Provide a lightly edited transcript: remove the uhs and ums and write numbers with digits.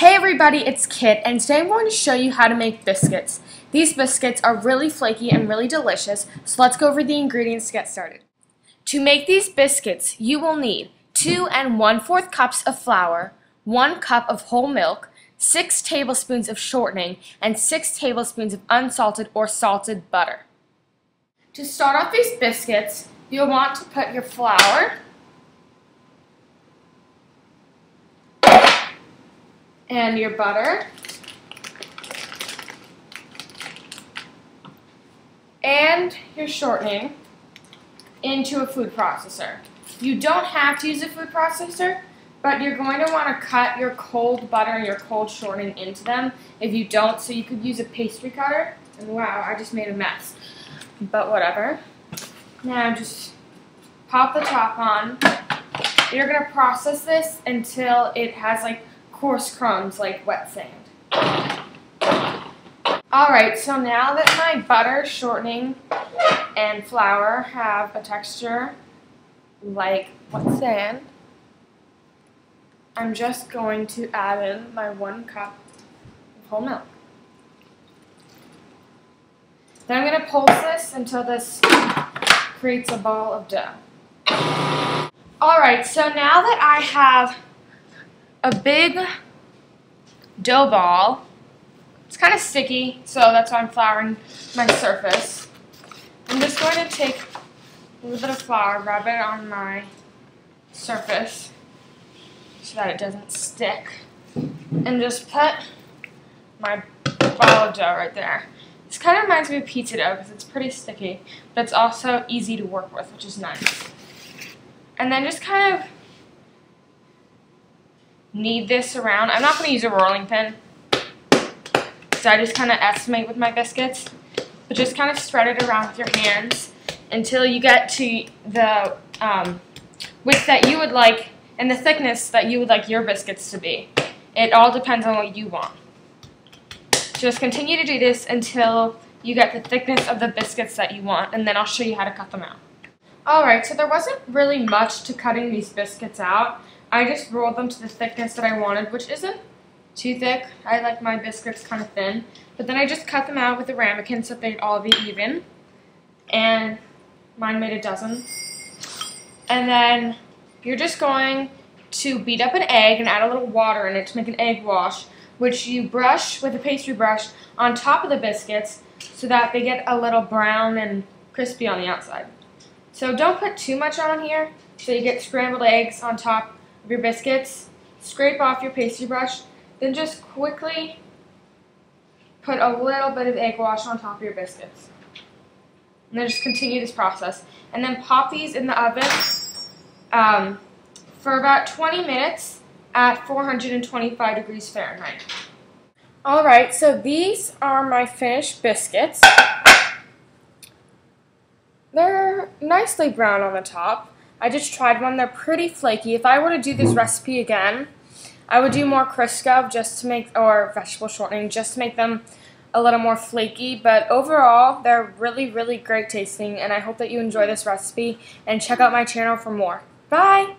Hey everybody, it's Kit, and today I'm going to show you how to make biscuits. These biscuits are really flaky and really delicious, so let's go over the ingredients to get started. To make these biscuits, you will need 2 1/4 cups of flour, 1 cup of whole milk, 6 tablespoons of shortening, and 6 tablespoons of unsalted or salted butter. To start off these biscuits, you'll want to put your flour and your butter and your shortening into a food processor. You don't have to use a food processor, but you're going to want to cut your cold butter and your cold shortening into them. If you don't, so you could use a pastry cutter. And wow, I just made a mess. But whatever. Now just pop the top on. You're going to process this until it has like coarse crumbs like wet sand. Alright, so now that my butter, shortening, and flour have a texture like wet sand, I'm just going to add in my 1 cup of whole milk. Then I'm going to pulse this until this creates a ball of dough. Alright, so now that I have a big dough ball, it's kind of sticky, so that's why I'm flouring my surface. I'm just going to take a little bit of flour, rub it on my surface so that it doesn't stick, and just put my ball of dough right there. This kind of reminds me of pizza dough because it's pretty sticky, but it's also easy to work with, which is nice. And then just kind of knead this around. I'm not going to use a rolling pin, so I just kind of estimate with my biscuits, but just kind of spread it around with your hands until you get to the width that you would like and the thickness that you would like your biscuits to be. It all depends on what you want. Just continue to do this until you get the thickness of the biscuits that you want, and then I'll show you how to cut them out. Alright, so there wasn't really much to cutting these biscuits out. I just rolled them to the thickness that I wanted, which isn't too thick. I like my biscuits kind of thin. But then I just cut them out with a ramekin so they'd all be even. And mine made a dozen. And then you're just going to beat up an egg and add a little water in it to make an egg wash, which you brush with a pastry brush on top of the biscuits so that they get a little brown and crispy on the outside. So don't put too much on here so you get scrambled eggs on top of your biscuits. Scrape off your pastry brush, then just quickly put a little bit of egg wash on top of your biscuits. And then just continue this process. And then pop these in the oven for about 20 minutes at 425 degrees Fahrenheit. Alright, so these are my finished biscuits. They're nicely brown on the top. I just tried one. They're pretty flaky. If I were to do this recipe again, I would do more Crisco just to make, or vegetable shortening, just to make them a little more flaky. But overall, they're really, really great tasting, and I hope that you enjoy this recipe and check out my channel for more. Bye!